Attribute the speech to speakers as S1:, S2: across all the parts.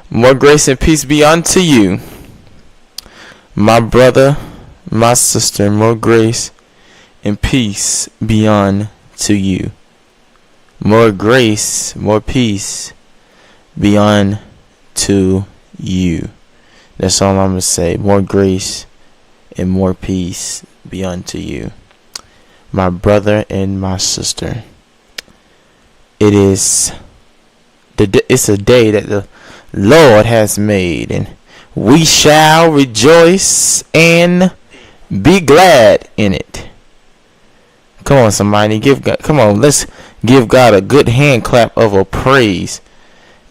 S1: More grace and peace be unto you, my brother, my sister. More grace and peace be unto you. More grace, more peace be unto you. That's all I'm going to say. More grace and more peace be unto you, my brother and my sister. It's a day that the Lord has made, and we shall rejoice and be glad in it. Come on, somebody, let's give God a good hand clap of a praise.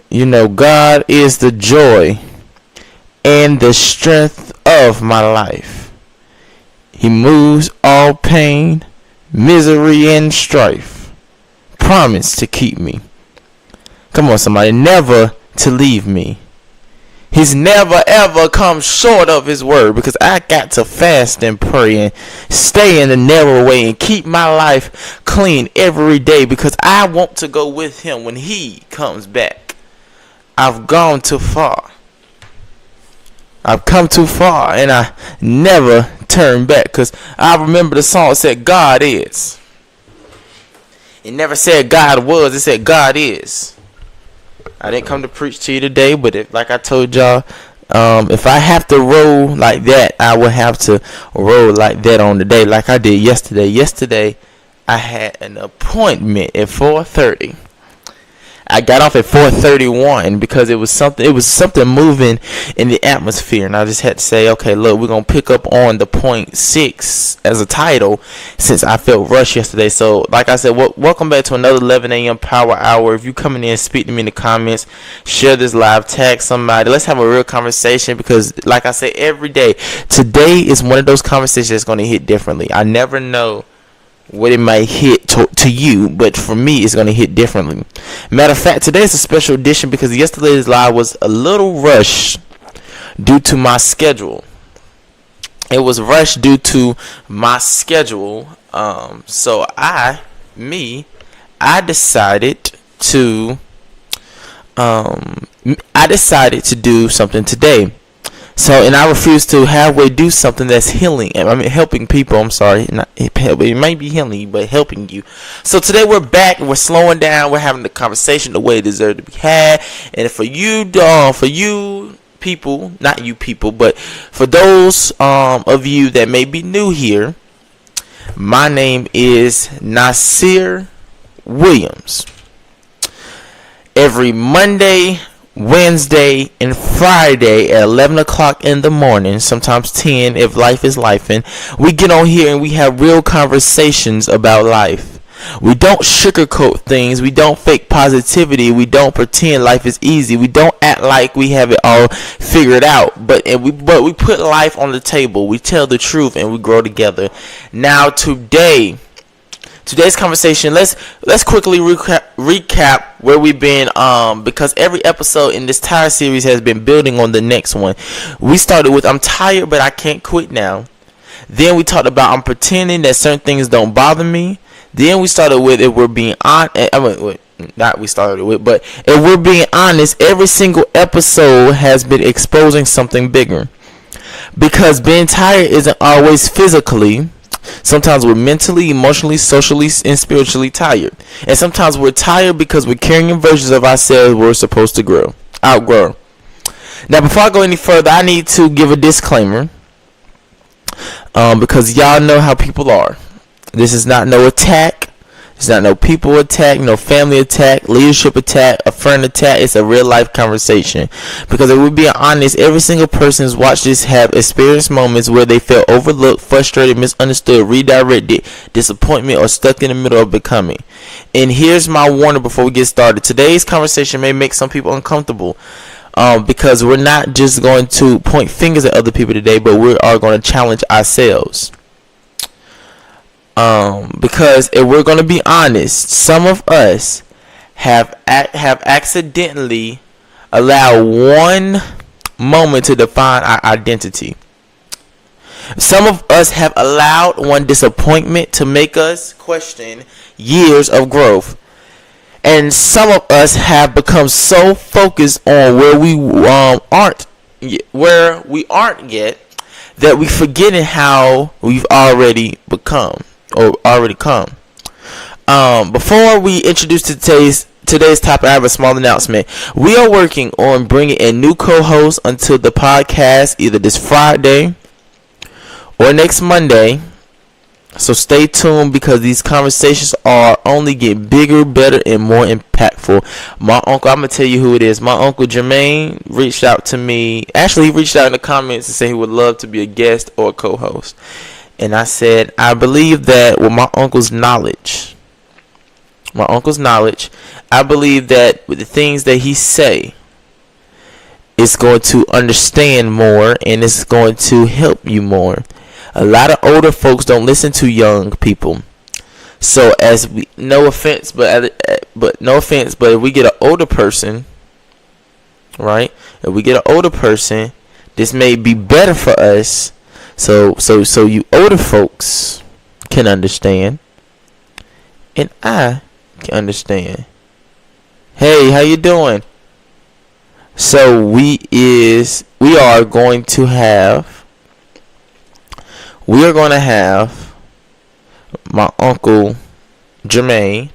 S1: You know, God is the joy and the strength of my life. He moves all pain, misery, and strife. Promise to keep me. Come on, somebody, never to leave me. He's never ever come short of his word, because I got to fast and pray and stay in the narrow way and keep my life clean every day, because I want to go with him when he comes back. I've gone too far. I've come too far, and I never turn back, because I remember the song said God is. It never said God was, it said God is. I didn't come to preach to you today, but like I told y'all, if I have to roll like that, I will have to roll like that on the day, like I did yesterday. Yesterday, I had an appointment at 4:30. I got off at 4:31 because it was something moving in the atmosphere, and I just had to say, okay, look, we're gonna pick up on the point 6 as a title, since I felt rushed yesterday. So, like I said, welcome back to another 11 a.m. Power Hour. If you coming in, speak to me in the comments, share this live, tag somebody. Let's have a real conversation, because, like I say every day, today is one of those conversations that's gonna hit differently. I never know what it might hit to you, but for me, it's going to hit differently. Matter of fact, today is a special edition because yesterday's live was a little rushed due to my schedule. It was rushed due to my schedule. So I decided to do something today. So, and I refuse to halfway do something that's helping people. I'm sorry, it might be healing, but helping you. So today we're back, and we're slowing down. We're having the conversation the way it deserves to be had. And for you people, not you people, but for those of you that may be new here, my name is Nasir Williams. Every Monday, Wednesday, and Friday at 11 o'clock in the morning, sometimes 10 if life is lifing, we get on here and we have real conversations about life. We don't sugarcoat things. We don't fake positivity. We don't pretend life is easy. We don't act like we have it all figured out. But we put life on the table. We tell the truth and we grow together. Now today's conversation, let's quickly recap where we've been, because every episode in this entire series has been building on the next one. We started with I'm tired but I can't quit now. Then we talked about I'm pretending that certain things don't bother me. Then we started with if we're being honest. If we're being honest, every single episode has been exposing something bigger. Because being tired isn't always physically. Sometimes we're mentally, emotionally, socially, and spiritually tired. And sometimes we're tired because we're carrying versions of ourselves we're supposed to outgrow. Now, before I go any further, I need to give a disclaimer. Because y'all know how people are. This is not no attack. It's not no people attack, no family attack, leadership attack, a friend attack. It's a real life conversation. Because if we're being honest, every single person who's watched this have experienced moments where they felt overlooked, frustrated, misunderstood, redirected, disappointment, or stuck in the middle of becoming. And here's my warning before we get started. Today's conversation may make some people uncomfortable. Because we're not just going to point fingers at other people today, but we are going to challenge ourselves. Because if we're going to be honest, some of us have accidentally allowed one moment to define our identity. Some of us have allowed one disappointment to make us question years of growth. And some of us have become so focused on where we aren't yet that we forgetting how we've already become or already come. Before we introduce today's topic, I have a small announcement. We are working on bringing a new co-host onto the podcast either this Friday or next Monday. So stay tuned because these conversations are only getting bigger, better, and more impactful. My uncle, I'm going to tell you who it is. My uncle Jermaine reached out to me. Actually, he reached out in the comments and said he would love to be a guest or a co-host. And I said, I believe that with my uncle's knowledge, I believe that with the things that he say, it's going to understand more and it's going to help you more. A lot of older folks don't listen to young people. So no offense, but if we get an older person, right? If we get an older person, this may be better for us. So you older folks can understand, and I can understand. Hey, how you doing? So we are going to have my uncle Jermaine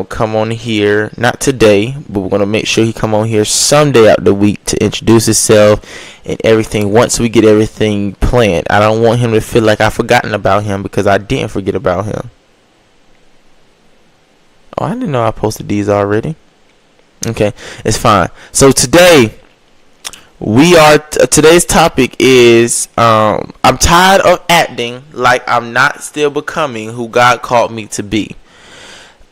S1: come on here, not today, but we're going to make sure he come on here someday out the week to introduce himself and everything once we get everything planned. I don't want him to feel like I've forgotten about him because I didn't forget about him. Oh, I didn't know I posted these already. Okay, it's fine. So today's topic is I'm tired of acting like I'm not still becoming who God called me to be.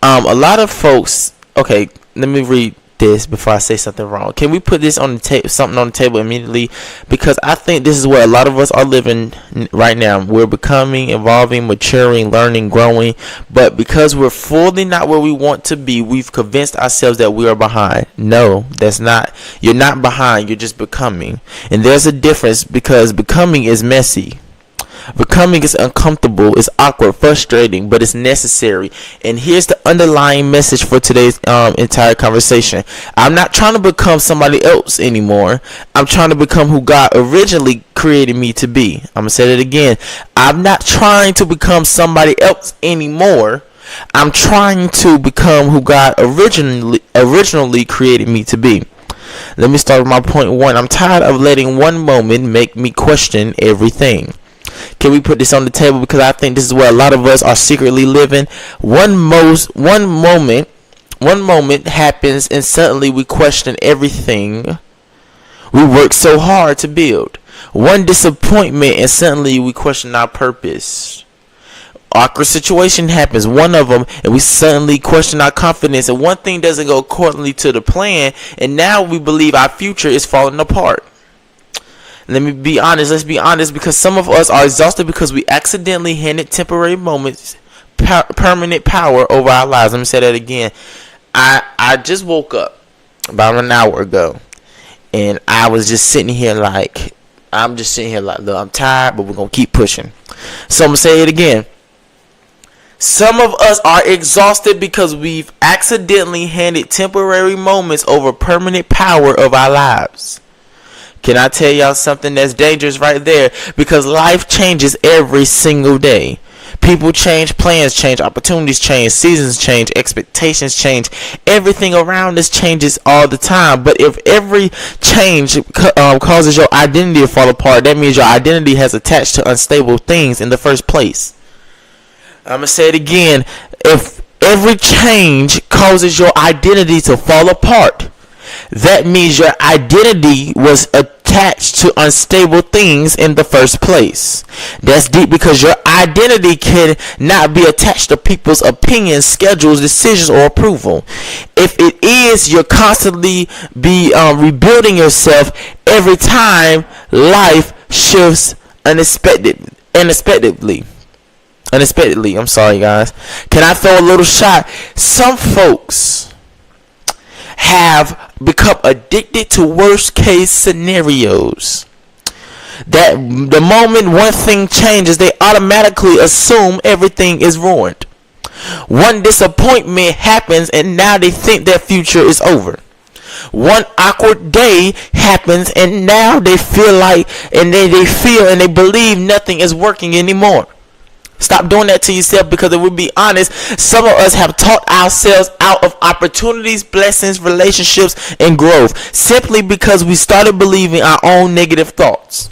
S1: A lot of folks. Okay, let me read this before I say something wrong. Can we put this on the something on the table immediately? Because I think this is where a lot of us are living right now. We're becoming, evolving, maturing, learning, growing, but because we're fully not where we want to be, we've convinced ourselves that we are behind. No, that's not. You're not behind. You're just becoming, and there's a difference because becoming is messy. Becoming is uncomfortable, it's awkward, frustrating, but it's necessary. And here's the underlying message for today's entire conversation. I'm not trying to become somebody else anymore. I'm trying to become who God originally created me to be. I'm going to say that again. I'm not trying to become somebody else anymore. I'm trying to become who God originally created me to be. Let me start with my point one. I'm tired of letting one moment make me question everything. Can we put this on the table? Because I think this is where a lot of us are secretly living. One moment happens and suddenly we question everything we worked so hard to build. One disappointment and suddenly we question our purpose. Awkward situation happens, one of them, and we suddenly question our confidence. And one thing doesn't go accordingly to the plan, and now we believe our future is falling apart. Let's be honest, because some of us are exhausted because we accidentally handed temporary moments permanent power over our lives. Let me say that again. I just woke up about an hour ago, and I was just sitting here like, look, I'm tired, but we're going to keep pushing. So I'm going to say it again. Some of us are exhausted because we've accidentally handed temporary moments over permanent power of our lives. Can I tell y'all something that's dangerous right there? Because life changes every single day. People change, plans change, opportunities change, seasons change, expectations change. Everything around us changes all the time. But if every change causes your identity to fall apart, that means your identity has attached to unstable things in the first place. I'm going to say it again. If every change causes your identity to fall apart, that means your identity was attached to unstable things in the first place. That's deep because your identity cannot be attached to people's opinions, schedules, decisions, or approval. If it is, you're constantly rebuilding yourself every time life shifts unexpectedly. I'm sorry, guys. Can I throw a little shot? Some folks have become addicted to worst case scenarios. That the moment one thing changes, they automatically assume everything is ruined. One disappointment happens and now they think their future is over. One awkward day happens and now they feel like and they feel and they believe nothing is working anymore. Stop doing that to yourself, because if we be honest, some of us have taught ourselves out of opportunities, blessings, relationships, and growth simply because we started believing our own negative thoughts.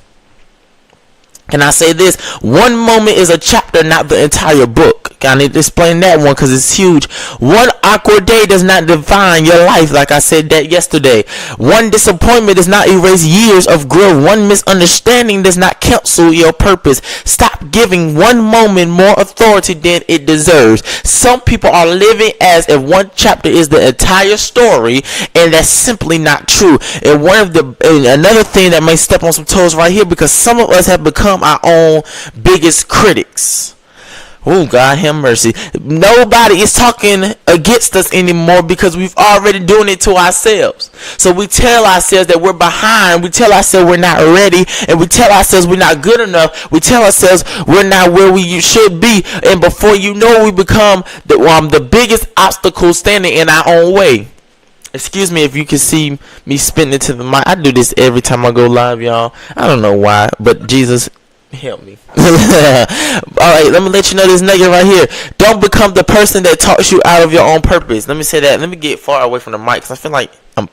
S1: Can I say this? One moment is a chapter, not the entire book. I need to explain that one because it's huge. One awkward day does not define your life, like I said that yesterday. One disappointment does not erase years of growth. One misunderstanding does not cancel your purpose. Stop giving one moment more authority than it deserves. Some people are living as if one chapter is the entire story, and that's simply not true. And another thing that may step on some toes right here, because some of us have become our own biggest critics. Oh, God have mercy. Nobody is talking against us anymore because we've already doing it to ourselves. So we tell ourselves that we're behind. We tell ourselves we're not ready. And we tell ourselves we're not good enough. We tell ourselves we're not where we should be. And before you know, we become the biggest obstacle standing in our own way. Excuse me if you can see me spitting into the mic. I do this every time I go live, y'all. I don't know why, but Jesus, help me. Alright, let me let you know this nugget right here. Don't become the person that talks you out of your own purpose. Let me say that. Let me get far away from the mic because I feel like I'm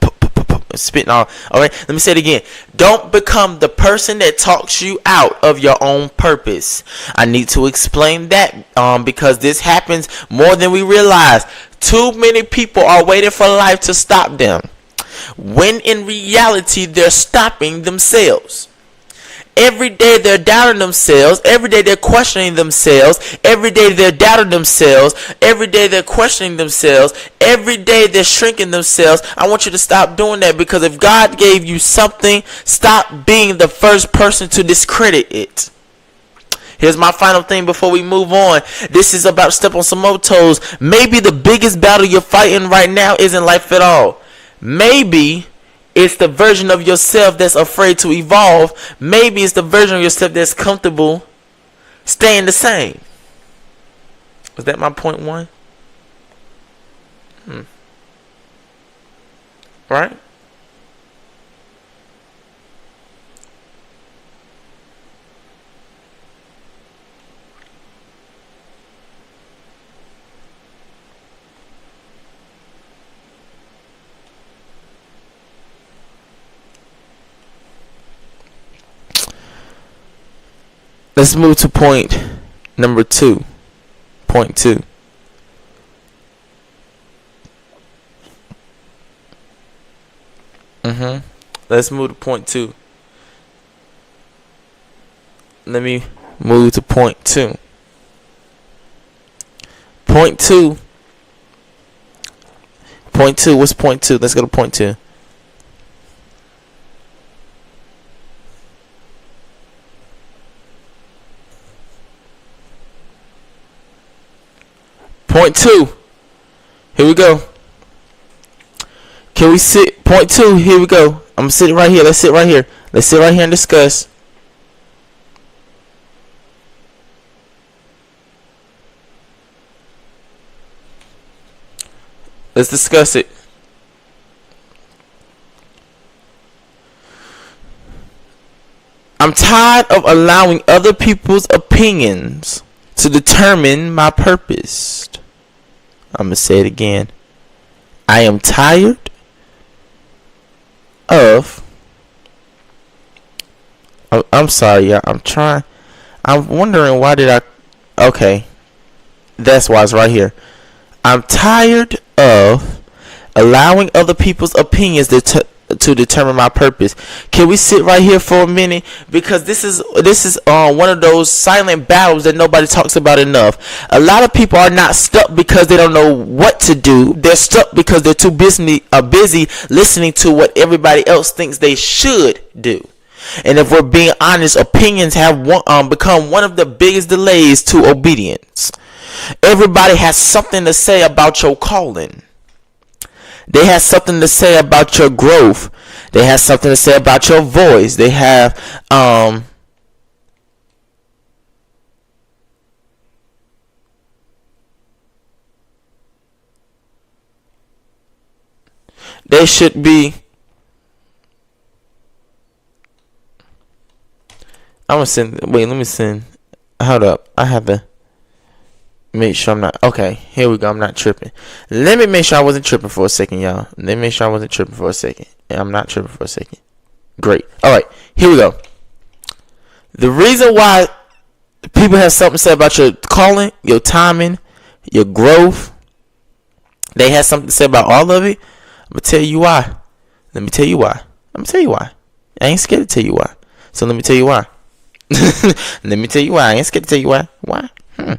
S1: spitting all. Alright, let me say it again. Don't become the person that talks you out of your own purpose. I need to explain that because this happens more than we realize. Too many people are waiting for life to stop them, when in reality they're stopping themselves. Every day they're doubting themselves. Every day they're questioning themselves. Every day they're doubting themselves. Every day they're questioning themselves. Every day they're shrinking themselves. I want you to stop doing that, because if God gave you something, stop being the first person to discredit it. Here's my final thing before we move on. This is about step on some more toes. Maybe the biggest battle you're fighting right now isn't life at all. Maybe it's the version of yourself that's afraid to evolve. Maybe it's the version of yourself that's comfortable staying the same. Was that my point one? Right? Let's move to point number 2. Point 2. Let's move to point 2. Let me move to point 2. Point 2. Point 2. What's point 2? Let's go to point 2. Point 2. Here we go. Can we sit? Point 2. Here we go. I'm sitting right here. Let's sit right here. Let's sit right here and discuss. Let's discuss it. I'm tired of allowing other people's opinions to determine my purpose. I'm going to say it again. I am tired of... I'm sorry, y'all. I'm wondering why did I... Okay. That's why it's right here. I'm tired of allowing other people's opinions to determine my purpose. Can we sit right here for a minute? Because this is one of those silent battles that nobody talks about enough. A lot of people are not stuck because they don't know what to do. They're stuck because they're too busy listening to what everybody else thinks they should do. And if we're being honest, opinions have become one of the biggest delays to obedience. Everybody has something to say about your calling. They have something to say about your growth. They have something to say about your voice. They have They should be. I'm gonna send. Wait, let me send. Hold up. I have to make sure I'm not. Okay, here we go. I'm not tripping. Let me make sure I wasn't tripping for a second, y'all. Let me make sure I wasn't tripping for a second. And I'm not tripping for a second. Great. All right, here we go. The reason why people have something to say about your calling, your timing, your growth, they have something to say about all of it. I'm gonna tell you why. Let me tell you why. I'm gonna tell you why. I ain't scared to tell you why. So let me tell you why. Let me tell you why. I ain't scared to tell you why. Why? I'll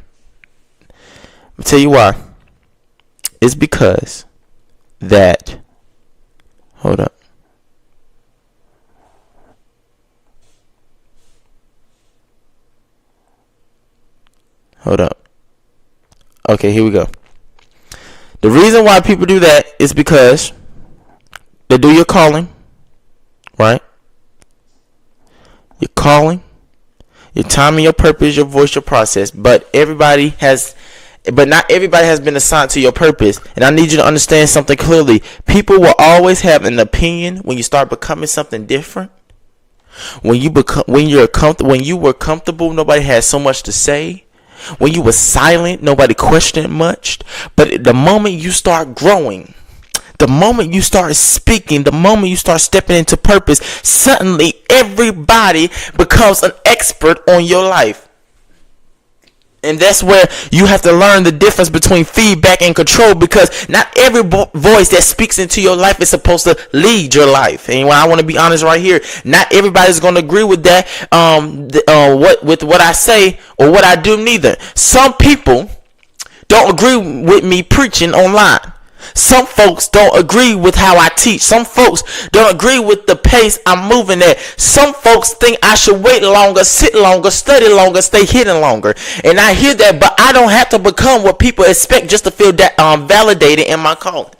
S1: tell you why. It's because that. Hold up. Hold up. Okay, here we go. The reason why people do that is because they do your calling, right? Your calling, your time, and your purpose, your voice, your process. But not everybody has been assigned to your purpose. And I need you to understand something clearly. People will always have an opinion when you start becoming something different. When you were comfortable, nobody had so much to say. When you were silent, nobody questioned much. But the moment you start growing, the moment you start speaking, the moment you start stepping into purpose, suddenly everybody becomes an expert on your life. And that's where you have to learn the difference between feedback and control, because not every voice that speaks into your life is supposed to lead your life. And I want to be honest right here. Not everybody's going to agree with that, with what I say or what I do neither. Some people don't agree with me preaching online. Some folks don't agree with how I teach. Some folks don't agree with the pace I'm moving at. Some folks think I should wait longer, sit longer, study longer, stay hidden longer. And I hear that, but I don't have to become what people expect just to feel that validated in my calling.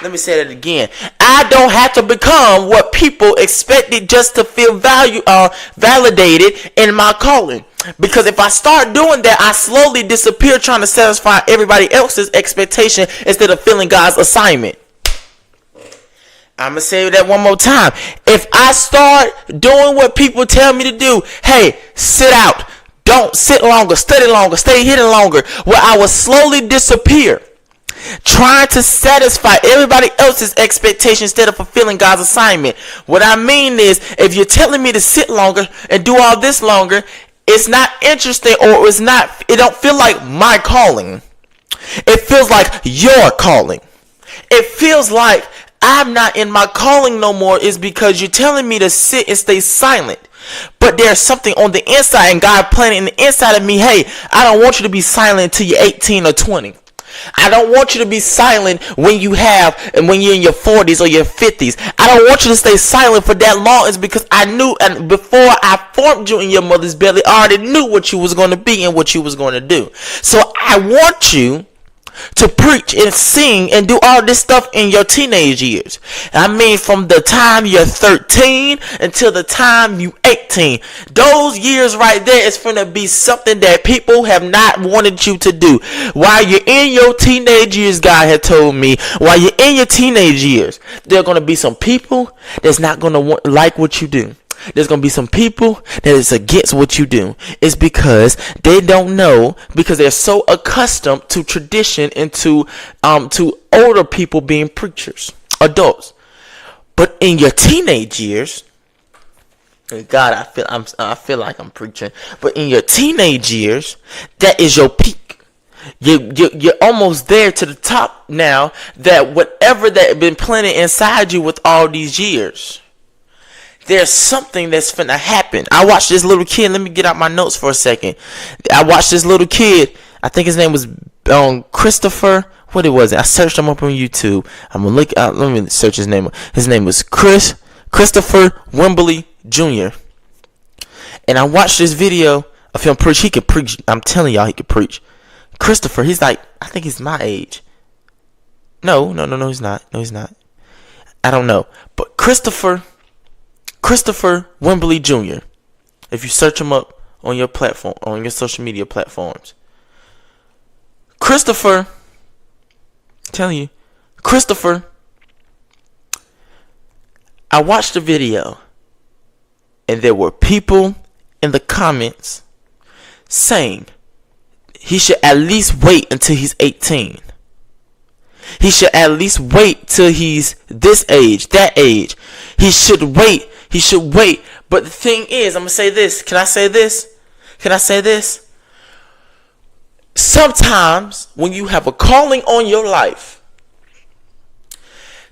S1: Let me say that again. I don't have to become what people expected just to feel validated in my calling. Because if I start doing that, I slowly disappear trying to satisfy everybody else's expectation instead of filling God's assignment. I'm going to say that one more time. If I start doing what people tell me to do, hey, sit out, don't sit longer, study longer, stay hidden longer, well, I will slowly disappear trying to satisfy everybody else's expectations instead of fulfilling God's assignment. What I mean is, if you're telling me to sit longer and do all this longer, it's not interesting, or it don't feel like my calling. It feels like your calling. It feels like I'm not in my calling no more, is because you're telling me to sit and stay silent. But there's something on the inside, and God planted in the inside of me, hey, I don't want you to be silent until you're 18 or 20. I don't want you to be silent when you're in your 40s or your 50s. I don't want you to stay silent for that long. It's because I knew, and before I formed you in your mother's belly, I already knew what you was going to be and what you was going to do. So I want you to preach and sing and do all this stuff in your teenage years. I mean, from the time you're 13 until the time you 18. Those years right there is going to be something that people have not wanted you to do. While you're in your teenage years, God had told me, while you're in your teenage years, there are going to be some people that's not going to like what you do. There's going to be some people that is against what you do. It's because they don't know, because they're so accustomed to tradition and to older people being preachers, adults. But in your teenage years, God, I feel like I'm preaching. But in your teenage years, that is your peak. You're almost there to the top now. That whatever that been planted inside you with all these years, there's something that's finna happen. I watched this little kid. Let me get out my notes for a second. I watched this little kid. I think his name was Christopher. What it was? I searched him up on YouTube. I'm gonna look out. Let me search his name. His name was Christopher Wembley Jr. And I watched this video of him preach. He could preach. I'm telling y'all, he could preach. Christopher, he's like, I think he's my age. No, he's not. No, he's not. I don't know. But Christopher Wembley Jr. If you search him up on your platform, on your social media platforms, Christopher I watched the video, and there were people in the comments saying he should at least wait until he's 18. He should at least wait till he's this age, that age. He should wait. He should wait. But the thing is, I'm going to say this. Can I say this? Can I say this? Sometimes when you have a calling on your life,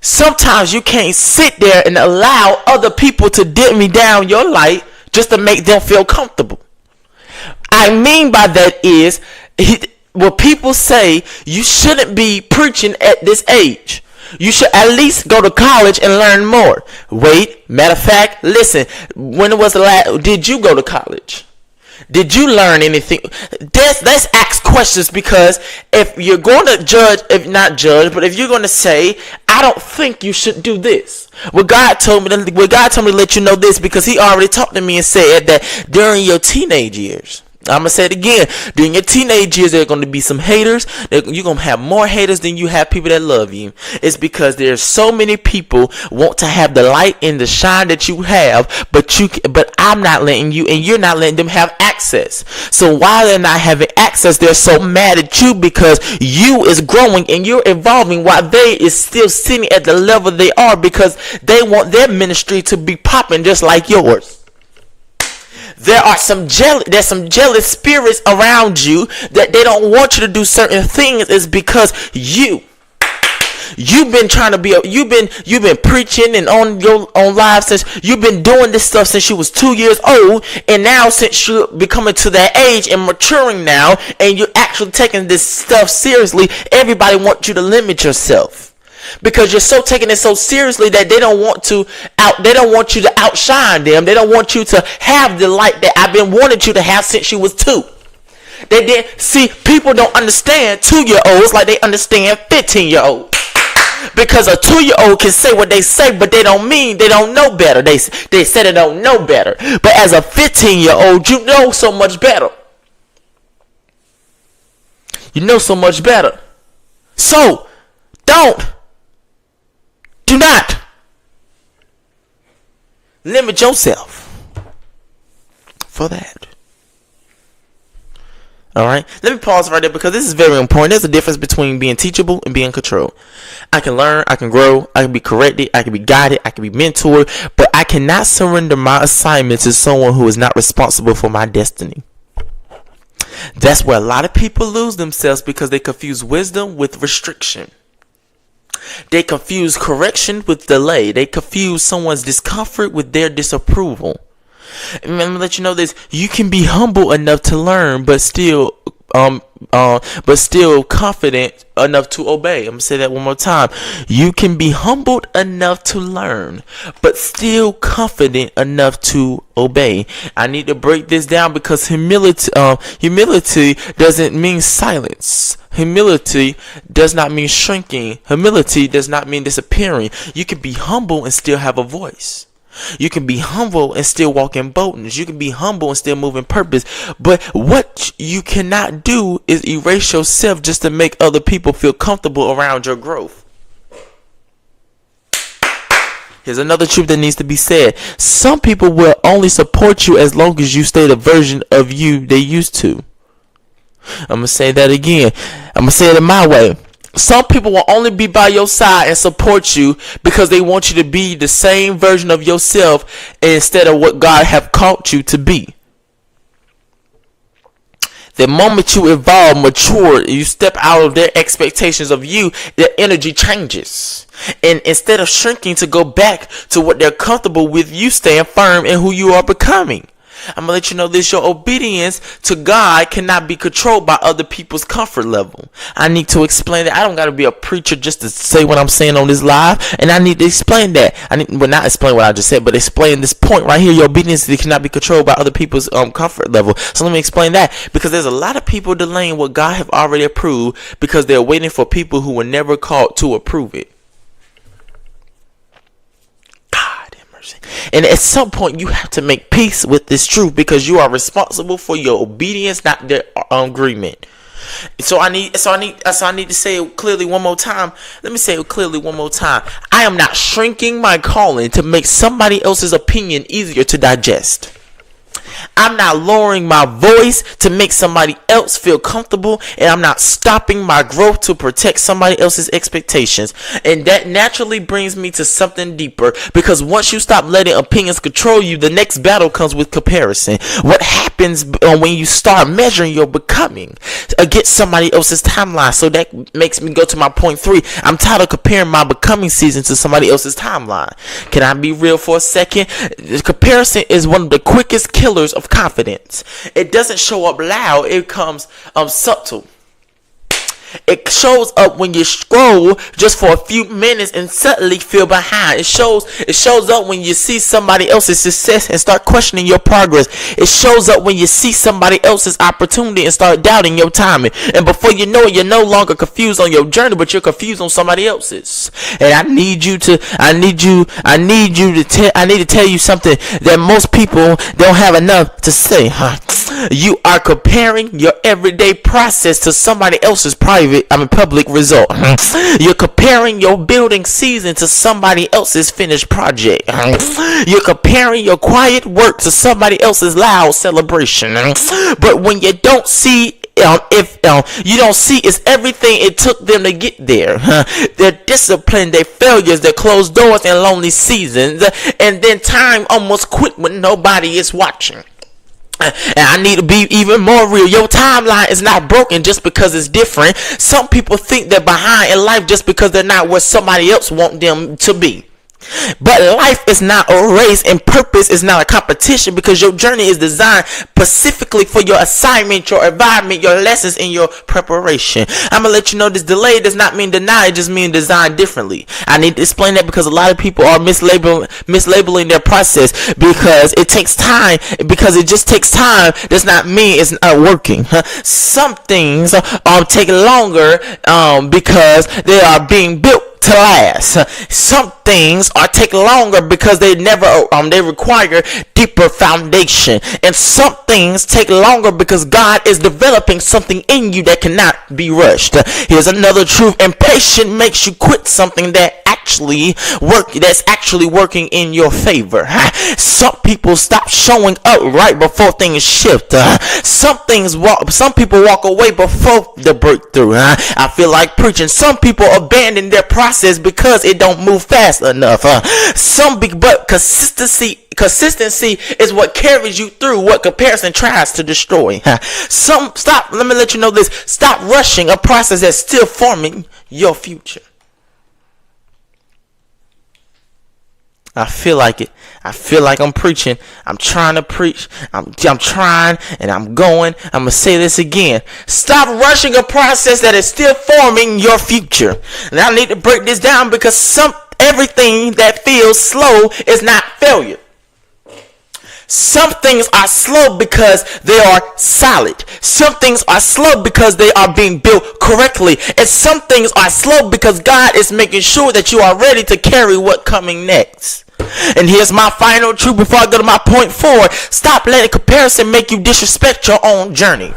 S1: sometimes you can't sit there and allow other people to dim down your light just to make them feel comfortable. I mean by that is, what people say, you shouldn't be preaching at this age. You should at least go to college and learn more. Wait, matter of fact, listen, when was the last, did you go to college? Did you learn anything? Let's ask questions, because if you're going to judge, if not judge, but if you're going to say, I don't think you should do this. God told me to let you know this, because he already talked to me and said that during your teenage years, I'm going to say it again. During your teenage years, there are going to be some haters. You're going to have more haters than you have people that love you. It's because there's so many people want to have the light and the shine that you have, but I'm not letting you, and you're not letting them have access. So while they're not having access, they're so mad at you because you is growing and you're evolving while they is still sitting at the level they are, because they want their ministry to be popping just like yours. There's some jealous spirits around you that they don't want you to do certain things. Is because you've been trying to be you've been preaching and on your own live since you've been doing this stuff since you was 2 years old, and now since you're becoming to that age and maturing now, and you're actually taking this stuff seriously, everybody wants you to limit yourself. Because you're so taking it so seriously that they don't want you to outshine them. They don't want you to have the light that I've been wanting you to have since you was 2. They didn't see, people don't understand 2-year-olds like they understand 15-year-olds. Because a 2-year-old can say what they say, but they don't mean they don't know better. They said they don't know better. But as a 15-year-old, you know so much better. You know so much better. So, do not limit yourself for that. Alright? Let me pause right there, because this is very important. There's a difference between being teachable and being controlled. I can learn, I can grow, I can be corrected, I can be guided, I can be mentored, but I cannot surrender my assignment to someone who is not responsible for my destiny. That's where a lot of people lose themselves, because they confuse wisdom with restriction. They confuse correction with delay. They confuse someone's discomfort with their disapproval. And let me let you know this: you can be humble enough to learn, but still confident enough to obey. I'm gonna say that one more time. You can be humbled enough to learn, but still confident enough to obey. I need to break this down, because humility doesn't mean silence. Humility does not mean shrinking. Humility does not mean disappearing. You can be humble and still have a voice. You can be humble and still walk in boldness. You can be humble and still move in purpose. But what you cannot do is erase yourself just to make other people feel comfortable around your growth. Here's another truth that needs to be said. Some people will only support you as long as you stay the version of you they used to. I'm going to say that again. I'm going to say it in my way. Some people will only be by your side and support you because they want you to be the same version of yourself instead of what God have called you to be. The moment you evolve, mature, you step out of their expectations of you, their energy changes. And instead of shrinking to go back to what they're comfortable with, you stand firm in who you are becoming. I'm going to let you know this: your obedience to God cannot be controlled by other people's comfort level. I need to explain that. I don't got to be a preacher just to say what I'm saying on this live. And I need to explain that. Not explain what I just said, but explain this point right here. Your obedience cannot be controlled by other people's comfort level. So let me explain that. Because there's a lot of people delaying what God have already approved because they're waiting for people who were never called to approve it. And at some point, you have to make peace with this truth, because you are responsible for your obedience, not their agreement. So I need to say it clearly one more time. Let me say it clearly one more time. I am not shrinking my calling to make somebody else's opinion easier to digest. I'm not lowering my voice to make somebody else feel comfortable, and I'm not stopping my growth to protect somebody else's expectations. And that naturally brings me to something deeper, because once you stop letting opinions control you, the next battle comes with comparison. What happens when you start measuring your becoming against somebody else's timeline? So that makes me go to my point 3. I'm tired of comparing my becoming season to somebody else's timeline. Can I be real for a second? Comparison is one of the quickest killers of confidence. It doesn't show up loud, it comes subtle. It shows up when you scroll just for a few minutes and suddenly feel behind. It shows up when you see somebody else's success and start questioning your progress. It shows up when you see somebody else's opportunity and start doubting your timing. And before you know it, you're no longer confused on your journey, but you're confused on somebody else's. And I need to tell you something that most people don't have enough to say, You are comparing your everyday process to somebody else's public result. You're comparing your building season to somebody else's finished project. You're comparing your quiet work to somebody else's loud celebration. But when you don't see you don't see it's everything it took them to get there. Their discipline, their failures, their closed doors and lonely seasons, and then time almost quit when nobody is watching. And I need to be even more real. Your timeline is not broken just because it's different. Some people think they're behind in life just because they're not where somebody else wants them to be. But life is not a race, and purpose is not a competition, because your journey is designed specifically for your assignment, your environment, your lessons, and your preparation. I'm gonna let you know this: delay does not mean deny, it just means design differently. I need to explain that because a lot of people are mislabeling their process because it takes time. Because it just takes time does not mean it's not working. Some things take longer because they are being built to last. Some things take longer because they require deeper foundation, and some things take longer because God is developing something in you that cannot be rushed. Here's another truth: impatience makes you quit something that's actually working in your favor. Some people stop showing up right before things shift. Some people walk away before the breakthrough. I feel like preaching. Some people abandon their process because it don't move fast enough. But consistency is what carries you through what comparison tries to destroy. Let me let you know this: stop rushing a process that's still forming your future. I feel like it. I feel like I'm preaching. I'm trying to preach. I'm trying, and I'm going. I'm going to say this again. Stop rushing a process that is still forming your future. And I need to break this down because everything that feels slow is not failure. Some things are slow because they are solid. Some things are slow because they are being built correctly. And some things are slow because God is making sure that you are ready to carry what's coming next. And here's my final truth before I go to my point 4. Stop letting comparison make you disrespect your own journey.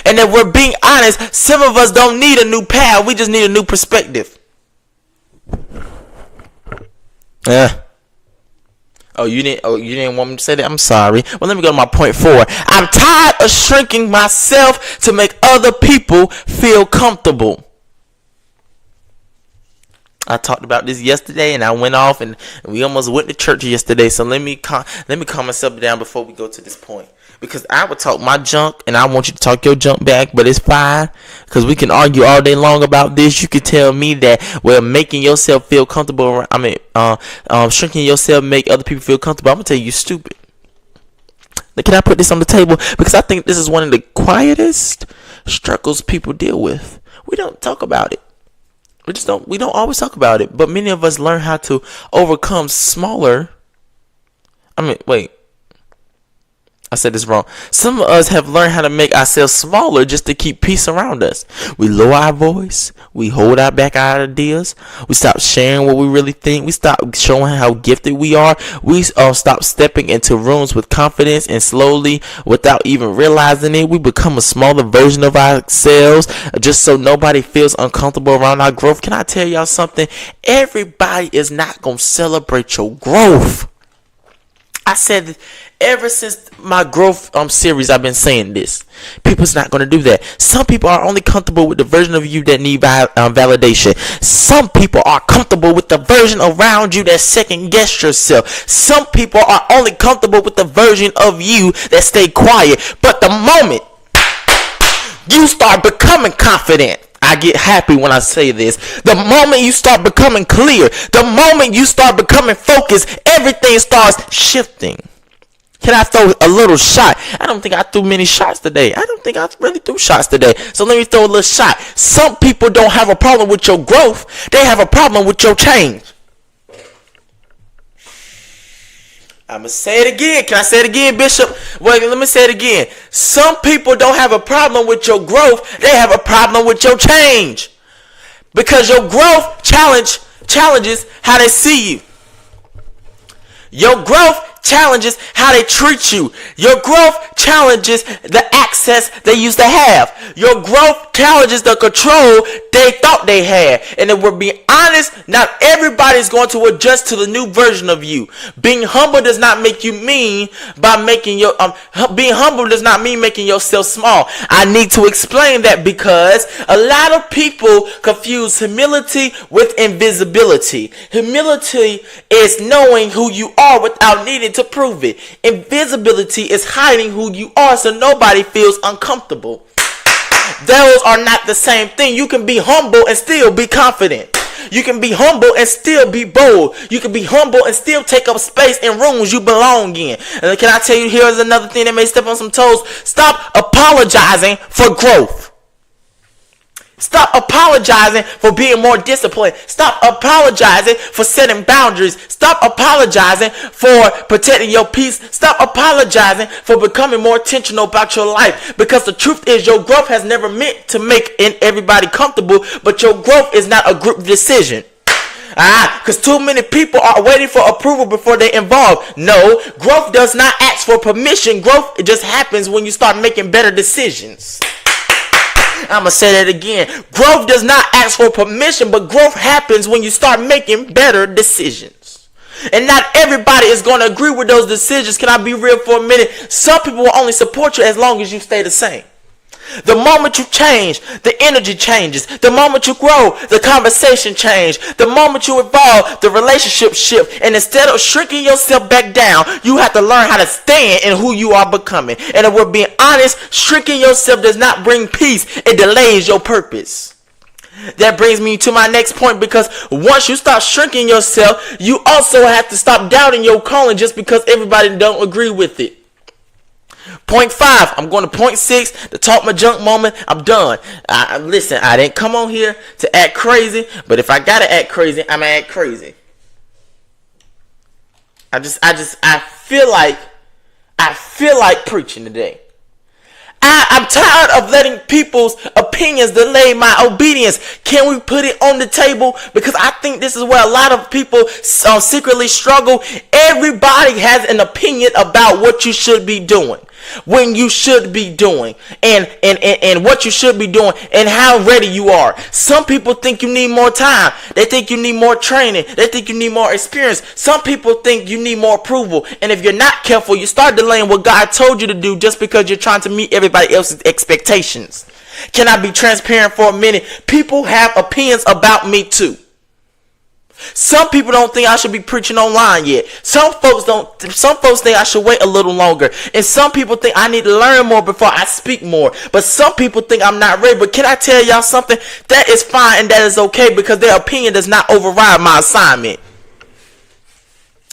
S1: And if we're being honest, some of us don't need a new path. We just need a new perspective. You didn't want me to say that? I'm sorry. Well, let me go to my point 4. I'm tired of shrinking myself to make other people feel comfortable. I talked about this yesterday, and I went off, and we almost went to church yesterday. So let me calm myself down before we go to this point, because I would talk my junk, and I want you to talk your junk back. But it's fine, because we can argue all day long about this. You could tell me that making yourself feel comfortable. Shrinking yourself make other people feel comfortable. I'm gonna tell you, stupid. Can I put this on the table? Because I think this is one of the quietest struggles people deal with. We don't talk about it. We don't always talk about it, but many of us learn how to overcome smaller. I said this wrong. Some of us have learned how to make ourselves smaller just to keep peace around us. We lower our voice. We hold our back our ideas. We stop sharing what we really think. We stop showing how gifted we are. We stop stepping into rooms with confidence, and slowly, without even realizing it, we become a smaller version of ourselves just so nobody feels uncomfortable around our growth. Can I tell y'all something? Everybody is not going to celebrate your growth. I said ever since my growth series, I've been saying this. People's not going to do that. Some people are only comfortable with the version of you that need validation. Some people are comfortable with the version around you that second guess yourself. Some people are only comfortable with the version of you that stay quiet. But the moment you start becoming confident, I get happy when I say this. The moment you start becoming clear, the moment you start becoming focused, everything starts shifting. Can I throw a little shot? I don't think I threw many shots today. I don't think I really threw shots today. So let me throw a little shot. Some people don't have a problem with your growth. They have a problem with your change. I'm going to say it again. Can I say it again, Bishop? Wait, let me say it again. Some people don't have a problem with your growth. They have a problem with your change. Because your growth challenges how they see you. Your growth challenges how they treat you. Your growth challenges the access they used to have. Your growth challenges the control they thought they had. And if we're being honest, not everybody's going to adjust to the new version of you. Being humble does not make you mean by making your being humble does not mean making yourself small. I need to explain that because a lot of people confuse humility with invisibility. Humility is knowing who you are without needing to prove it. Invisibility is hiding who you are so nobody feels uncomfortable. Those are not the same thing. You can be humble and still be confident. You can be humble and still be bold. You can be humble and still take up space in rooms you belong in. And can I tell you, here's another thing that may step on some toes. Stop apologizing for growth. Stop apologizing for being more disciplined. Stop apologizing for setting boundaries. Stop apologizing for protecting your peace. Stop apologizing for becoming more intentional about your life. Because the truth is, your growth has never meant to make everybody comfortable, but your growth is not a group decision. Because too many people are waiting for approval before they involve. No, growth does not ask for permission. Growth, it just happens when you start making better decisions. I'm going to say that again. Growth does not ask for permission, but growth happens when you start making better decisions. And not everybody is going to agree with those decisions. Can I be real for a minute? Some people will only support you as long as you stay the same. The moment you change, the energy changes. The moment you grow, the conversation changes. The moment you evolve, the relationship shifts. And instead of shrinking yourself back down, you have to learn how to stand in who you are becoming. And if we're being honest, shrinking yourself does not bring peace. It delays your purpose. That brings me to my next point, because once you stop shrinking yourself, you also have to stop doubting your calling just because everybody don't agree with it. Point 5, I'm going to point 6, the talk my junk moment. I'm done. Listen, I didn't come on here to act crazy, but if I gotta act crazy, I'm gonna act crazy. I feel like preaching today. I'm tired of letting people's opinions delay my obedience. Can we put it on the table? Because I think this is where a lot of people secretly struggle. Everybody has an opinion about what you should be doing, when you should be doing, and what you should be doing, and how ready you are. Some people think you need more time. They think you need more training. They think you need more experience. Some people think you need more approval. And if you're not careful, you start delaying what God told you to do just because you're trying to meet everybody else's expectations. Can I be transparent for a minute? People have opinions about me too. Some people don't think I should be preaching online yet. Some folks think I should wait a little longer. And some people think I need to learn more before I speak more. But some people think I'm not ready. But can I tell y'all something? That is fine and that is okay, because their opinion does not override my assignment.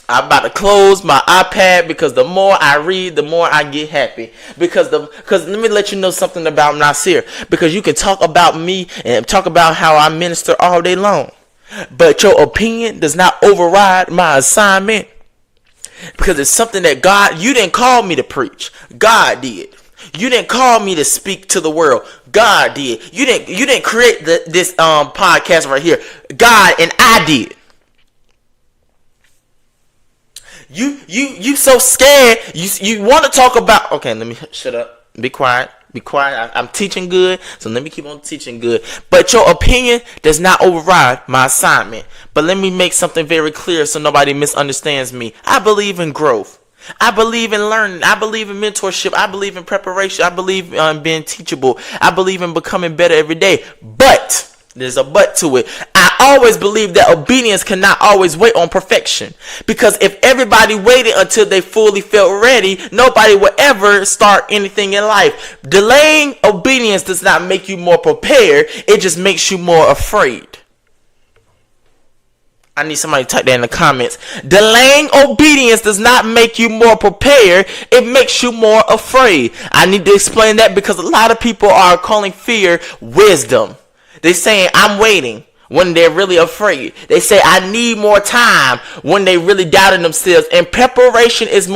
S1: I'm about to close my iPad because the more I read, the more I get happy. Because let me let you know something about Nasir. Because you can talk about me and talk about how I minister all day long, but your opinion does not override my assignment. Because it's something that God, you didn't call me to preach. God did. You didn't call me to speak to the world. God did. You didn't create this podcast right here. God and I did. You so scared. You want to talk about. Okay, let me shut up. Be quiet. Be quiet. I'm teaching good, so let me keep on teaching good. But your opinion does not override my assignment. But let me make something very clear so nobody misunderstands me. I believe in growth. I believe in learning. I believe in mentorship. I believe in preparation. I believe in being teachable. I believe in becoming better every day. But there's a but to it. I always believe that obedience cannot always wait on perfection. Because if everybody waited until they fully felt ready, nobody will ever start anything in life. Delaying obedience does not make you more prepared. It just makes you more afraid. I need somebody to type that in the comments. Delaying obedience does not make you more prepared. It makes you more afraid. I need to explain that because a lot of people are calling fear wisdom. They're saying, I'm waiting, when they're really afraid. They say, I need more time, when they really doubting themselves. And preparation is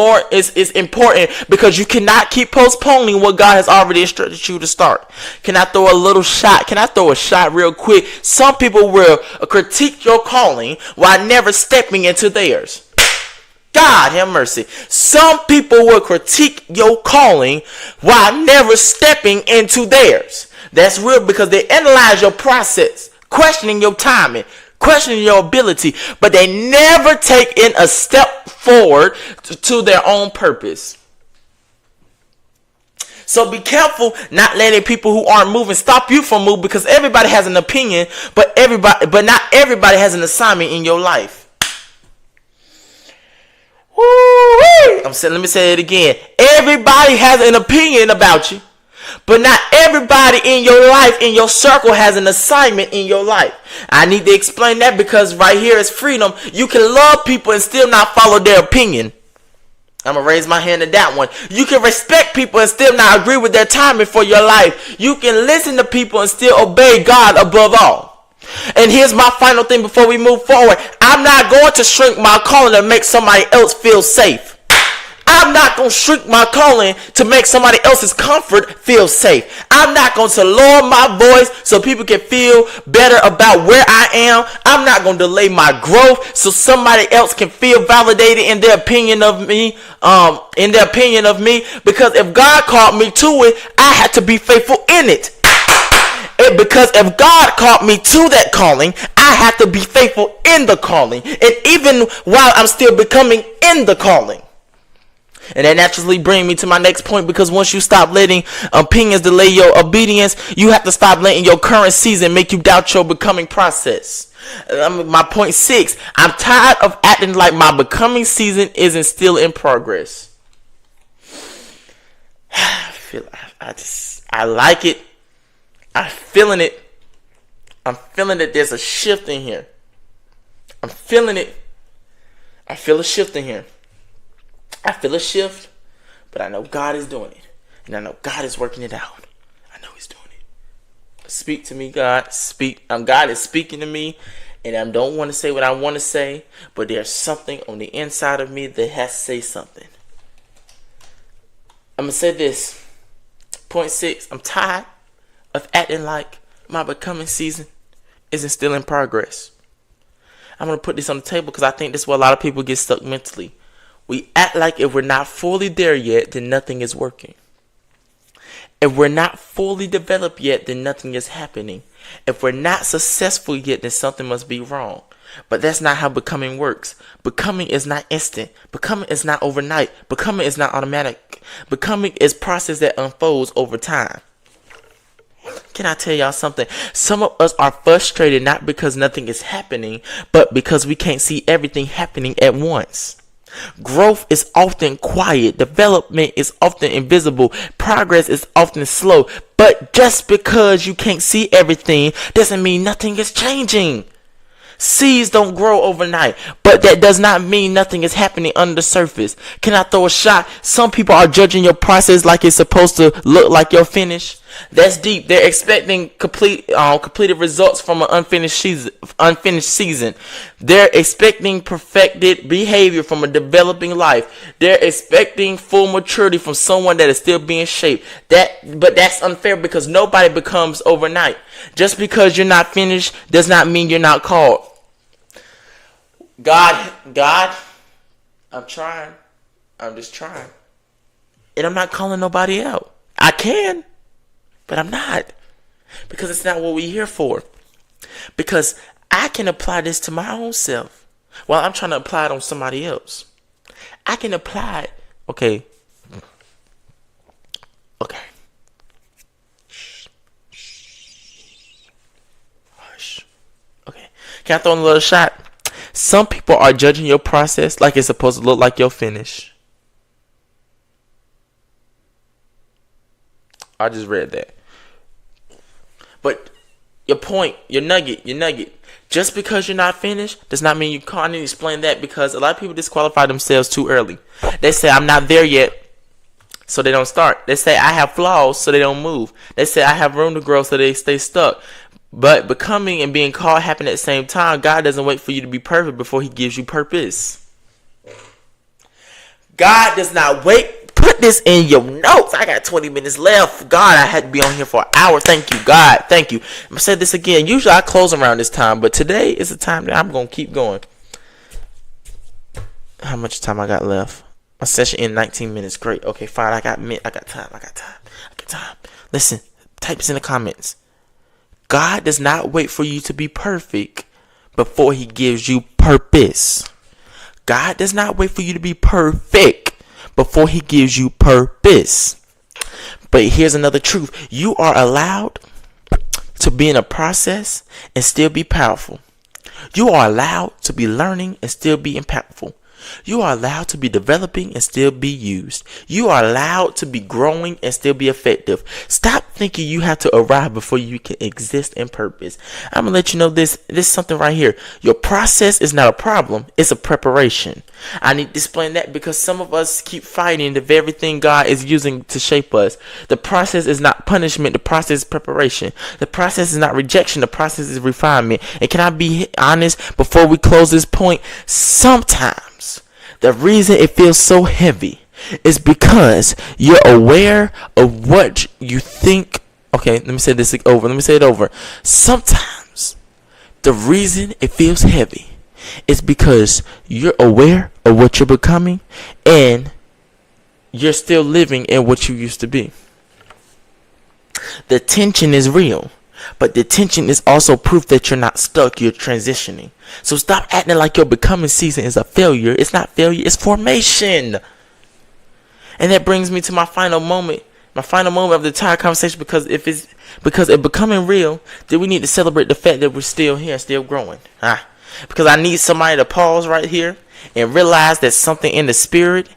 S1: important because you cannot keep postponing what God has already instructed you to start. Can I throw a little shot? Can I throw a shot real quick? Some people will critique your calling while never stepping into theirs. God have mercy. Some people will critique your calling while never stepping into theirs. That's real because they analyze your process, questioning your timing, questioning your ability, but they never take in a step forward to their own purpose. So be careful not letting people who aren't moving stop you from moving, because everybody has an opinion, but not everybody has an assignment in your life. Woo-wee! Let me say it again. Everybody has an opinion about you. But not everybody in your life, in your circle, has an assignment in your life. I need to explain that because right here is freedom. You can love people and still not follow their opinion. I'm going to raise my hand to that one. You can respect people and still not agree with their timing for your life. You can listen to people and still obey God above all. And here's my final thing before we move forward. I'm not going to shrink my calling to make somebody else feel safe. I'm not going to shrink my calling to make somebody else's comfort feel safe. I'm not going to lower my voice so people can feel better about where I am. I'm not going to delay my growth so somebody else can feel validated in their opinion of me. Because if God called me to it, I had to be faithful in it. Because if God called me to that calling, I have to be faithful in the calling. And even while I'm still becoming in the calling. And that naturally brings me to my next point, because once you stop letting opinions delay your obedience, you have to stop letting your current season make you doubt your becoming process. My point 6, I'm tired of acting like my becoming season isn't still in progress. I like it. I'm feeling it. I'm feeling that there's a shift in here. I'm feeling it. I feel a shift in here. I feel a shift, but I know God is doing it. And I know God is working it out. I know He's doing it. Speak to me, God. Speak. God is speaking to me, and I don't want to say what I want to say, but there's something on the inside of me that has to say something. I'm going to say this. Point 6, I'm tired of acting like my becoming season isn't still in progress. I'm going to put this on the table because I think this is where a lot of people get stuck mentally. We act like if we're not fully there yet, then nothing is working. If we're not fully developed yet, then nothing is happening. If we're not successful yet, then something must be wrong. But that's not how becoming works. Becoming is not instant. Becoming is not overnight. Becoming is not automatic. Becoming is a process that unfolds over time. Can I tell y'all something? Some of us are frustrated not because nothing is happening, but because we can't see everything happening at once. Growth is often quiet. Development is often invisible. Progress is often slow. But just because you can't see everything doesn't mean nothing is changing. Seeds don't grow overnight, but that does not mean nothing is happening under the surface. Can I throw a shot? Some people are judging your process like it's supposed to look like your finish. That's deep. They're expecting completed results from an unfinished season. They're expecting perfected behavior from a developing life. They're expecting full maturity from someone that is still being shaped. But that's unfair because nobody becomes overnight. Just because you're not finished does not mean you're not called. God, I'm trying. I'm just trying. And I'm not calling nobody out. I can, but I'm not. Because it's not what we're here for. Because I can apply this to my own self while I'm trying to apply it on somebody else. I can apply it. Okay. Hush. Okay. Can I throw in a little shot? Some people are judging your process like it's supposed to look like your finish. I just read that. But your point, your nugget. Just because you're not finished does not mean you can't. I need to explain that because a lot of people disqualify themselves too early. They say, I'm not there yet, so they don't start. They say, I have flaws, so they don't move. They say, I have room to grow, so they stay stuck. But becoming and being called happen at the same time. God doesn't wait for you to be perfect before he gives you purpose. God does not wait. Put this in your notes. I got 20 minutes left. God, I had to be on here for an hour. Thank you, God. Thank you. I'm going to say this again. Usually I close around this time, but today is the time that I'm going to keep going. How much time I got left? My session in 19 minutes. Great. Okay, fine. I got time. Listen, type this in the comments. God does not wait for you to be perfect before he gives you purpose. God does not wait for you to be perfect before he gives you purpose. But here's another truth. You are allowed to be in a process and still be powerful. You are allowed to be learning and still be impactful. You are allowed to be developing and still be used. You are allowed to be growing and still be effective. Stop thinking you have to arrive before you can exist in purpose. I'm going to let you know this is something right here. Your process is not a problem. It's a preparation. I need to explain that because some of us keep fighting the very thing God is using to shape us. The process is not punishment. The process is preparation. The process is not rejection. The process is refinement. And can I be honest before we close this point? Sometimes the reason it feels so heavy is because you're aware of what you think. Okay, let me say it over. Sometimes the reason it feels heavy is because you're aware of what you're becoming and you're still living in what you used to be. The tension is real. But the tension is also proof that you're not stuck, you're transitioning. So stop acting like your becoming season is a failure. It's not failure, it's formation. And that brings me to my final moment of the entire conversation, because if becoming real, then we need to celebrate the fact that we're still here, still growing. Because I need somebody to pause right here and realize that something in the spirit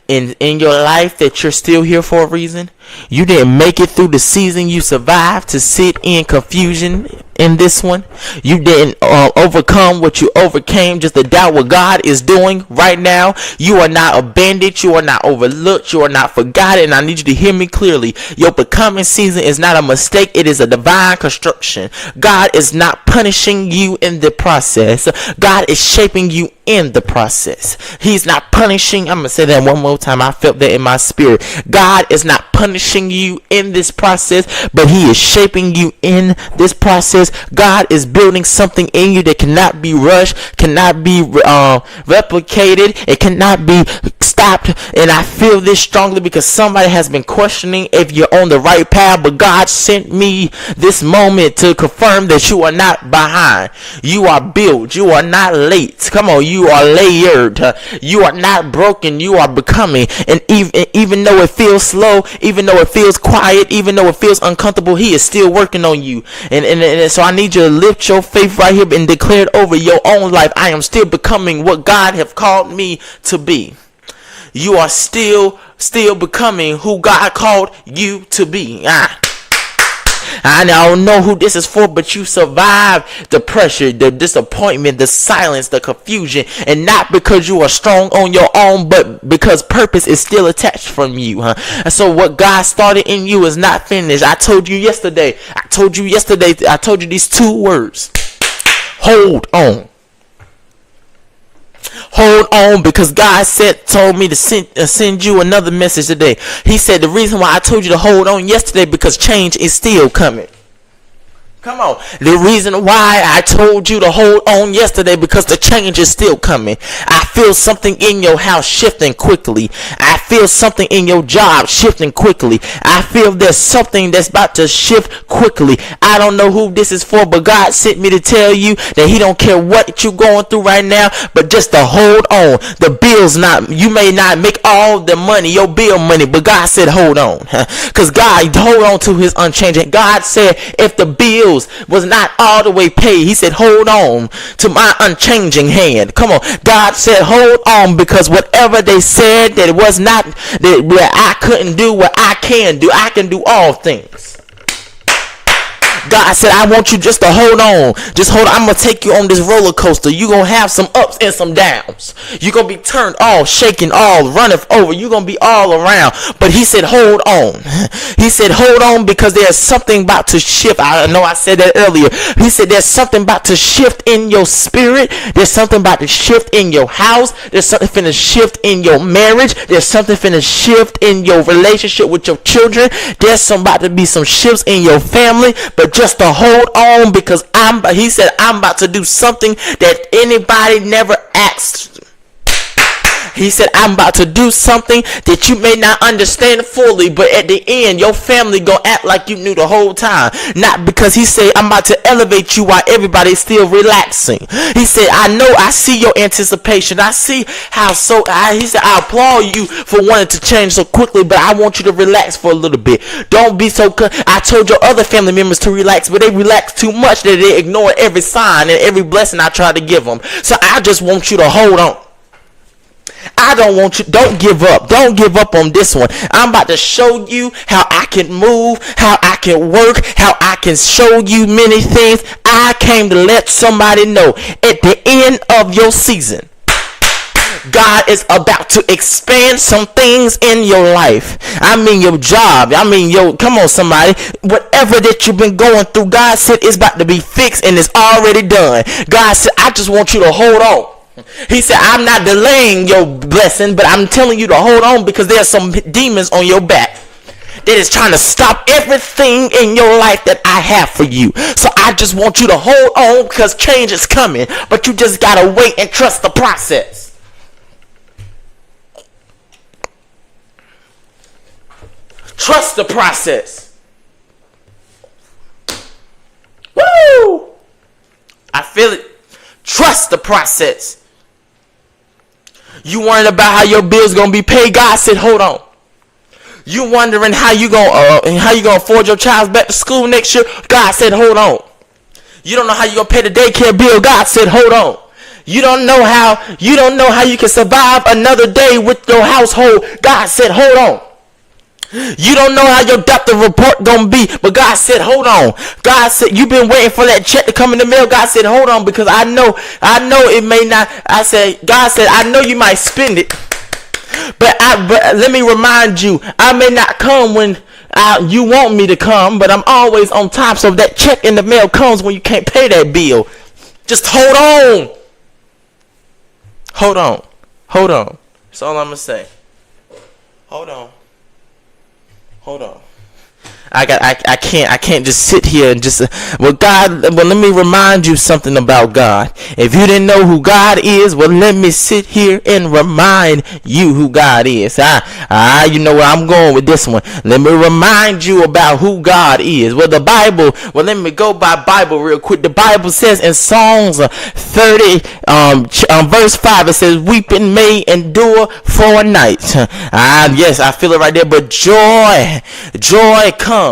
S1: in your life, that you're still here for a reason. You didn't make it through the season. You survived to sit in confusion in this one. You didn't overcome what you overcame just to doubt what God is doing right now. You are not abandoned. You are not overlooked. You are not forgotten. I need you to hear me clearly. Your becoming season is not a mistake. It is a divine construction. God is not punishing you in the process. God is shaping you in the process. He's not punishing. I'm going to say that one more time. I felt that in my spirit. God is not punishing you in this process, but he is shaping you in this process. God is building something in you that cannot be rushed, cannot be replicated. It cannot be stopped. And I feel this strongly because somebody has been questioning if you're on the right path, but God sent me this moment to confirm that you are not behind. You are built. You are not late. Come on, you are layered. You are not broken. You are becoming. And even though it feels slow, even though it feels quiet, even though it feels uncomfortable, he is still working on you. And so I need you to lift your faith right here and declare it over your own life. I am still becoming what God have called me to be. You are still becoming who God called you to be. I don't know who this is for, but you survived the pressure, the disappointment, the silence, the confusion, and not because you are strong on your own, but because purpose is still attached from you, And so what God started in you is not finished. I told you yesterday, I told you these 2 words. Hold on. Hold on, because God told me to send you another message today. He said the reason why I told you to hold on yesterday, because change is still coming. Come on. The reason why I told you to hold on yesterday, because the change is still coming. I feel something in your house shifting quickly. I feel something in your job shifting quickly. I feel there's something that's about to shift quickly. I don't know who this is for, but God sent me to tell you that he don't care what you're going through right now, but just to hold on. The bill's you may not make all the money, your bill money, but God said hold on. Because God, hold on to his unchanging. God said if the bills was not all the way paid, he said hold on to my unchanging hand. Come on. God said hold on, because whatever they said that it was not, that I couldn't do, what I can do, I can do all things. God said, I want you just to hold on. Just hold on. I'm going to take you on this roller coaster. You're going to have some ups and some downs. You're going to be turned all, shaken all, running over. You're going to be all around. But he said, hold on. He said, hold on, because there's something about to shift. I know I said that earlier. He said, there's something about to shift in your spirit. There's something about to shift in your house. There's something finna shift in your marriage. There's something finna shift in your relationship with your children. There's about to be some shifts in your family. But just to hold on, because he said, I'm about to do something that anybody never asked. He said, I'm about to do something that you may not understand fully, but at the end, your family gonna act like you knew the whole time. Not because he said, I'm about to elevate you while everybody's still relaxing. He said, I see your anticipation. I see how he said, I applaud you for wanting to change so quickly, but I want you to relax for a little bit. Don't be so, I told your other family members to relax, but they relaxed too much that they ignored every sign and every blessing I tried to give them. So I just want you to hold on. Don't give up. Don't give up on this one. I'm about to show you how I can move, how I can work, how I can show you many things. I came to let somebody know at the end of your season, God is about to expand some things in your life. I mean your job. I mean come on somebody. Whatever that you've been going through, God said it's about to be fixed and it's already done. God said, I just want you to hold on. He said, I'm not delaying your blessing, but I'm telling you to hold on, because there's some demons on your back that is trying to stop everything in your life that I have for you. So I just want you to hold on, because change is coming, but you just gotta wait and trust the process. Trust the process. Woo! I feel it. Trust the process. You worrying about how your bills gonna be paid? God said, hold on. You wondering how you gonna afford your child's back to school next year? God said, hold on. You don't know how you gonna pay the daycare bill? God said, hold on. You don't know how you can survive another day with your household? God said, hold on. You don't know how your doctor report gonna be, but God said, hold on. God said, you've been waiting for that check to come in the mail. God said, hold on, because I know it may not. God said, I know you might spend it, but let me remind you, I may not come when you want me to come, but I'm always on time. So that check in the mail comes when you can't pay that bill. Just hold on. Hold on. Hold on. That's all I'm gonna say. Hold on. Hold on. I can't just sit here and just let me remind you something about God. If you didn't know who God is, well, let me sit here and remind you who God is. You know where I'm going with this one. Let me remind you about who God is. Well, let me go by Bible real quick. The Bible says in Psalms 30 verse 5, it says, weeping may endure for a night. Yes, I feel it right there, but joy comes.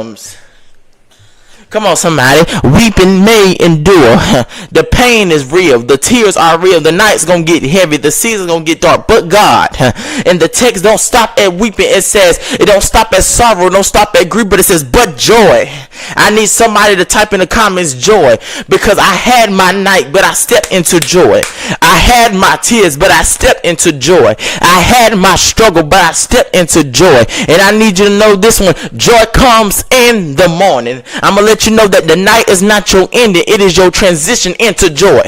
S1: Come on, somebody. Weeping may endure. The pain is real. The tears are real. The night's gonna get heavy. The season's gonna get dark. But God, and the text don't stop at weeping. It says it don't stop at sorrow. Don't stop at grief. But it says but joy. I need somebody to type in the comments joy, because I had my night, but I stepped into joy. I had my tears, but I stepped into joy. I had my struggle, but I stepped into joy. And I need you to know this one: joy comes in the morning. I'm gonna let you know that the night is not your ending, it is your transition into joy.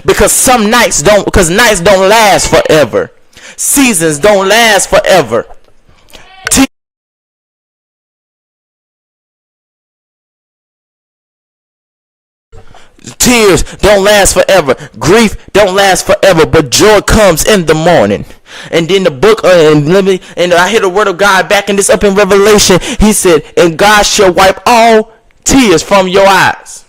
S1: Because nights don't last forever. Seasons don't last forever. Tears don't last forever. Grief don't last forever. But joy comes in the morning. And then the book, and I hear the word of God backing this up in Revelation. He said, and God shall wipe all tears from your eyes.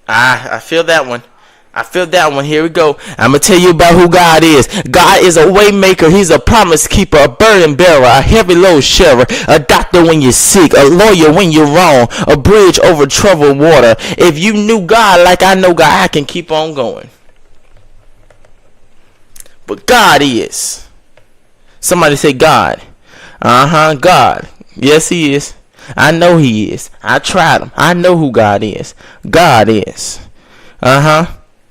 S1: I feel that one. I feel that one. Here we go. I'm going to tell you about who God is. God is a way maker. He's a promise keeper, a burden bearer, a heavy load sharer, a doctor when you're sick, a lawyer when you're wrong, a bridge over troubled water. If you knew God like I know God, I can keep on going. But God is. Somebody say God. God. Yes, he is. I know he is. I tried him. I know who God is. God is.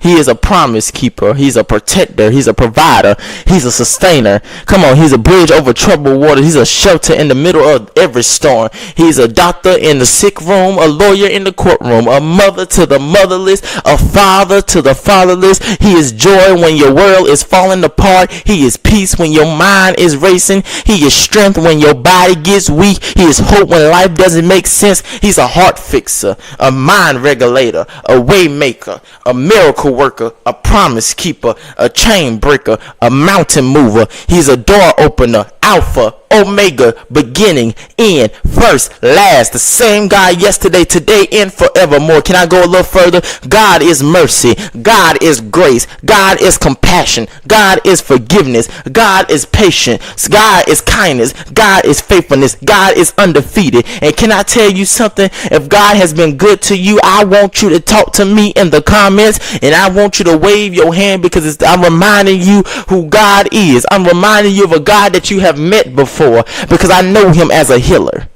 S1: He is a promise keeper. He's a protector. He's a provider. He's a sustainer. Come on, he's a bridge over troubled water. He's a shelter in the middle of every storm. He's a doctor in the sick room, a lawyer in the courtroom, a mother to the motherless, a father to the fatherless. He is joy when your world is falling apart. He is peace when your mind is racing. He is strength when your body gets weak. He is hope when life doesn't make sense. He's a heart fixer, a mind regulator, a way maker, a miracle worker, a promise keeper, a chain breaker, a mountain mover. He's a door opener, Alpha, Omega, beginning, end, first, last. The same God yesterday, today, and forevermore. Can I go a little further? God is mercy. God is grace. God is compassion. God is forgiveness. God is patience. God is kindness. God is faithfulness. God is undefeated. And can I tell you something? If God has been good to you, I want you to talk to me in the comments, and I want you to wave your hand, because I'm reminding you who God is. I'm reminding you of a God that you have met before, because I know him as a healer.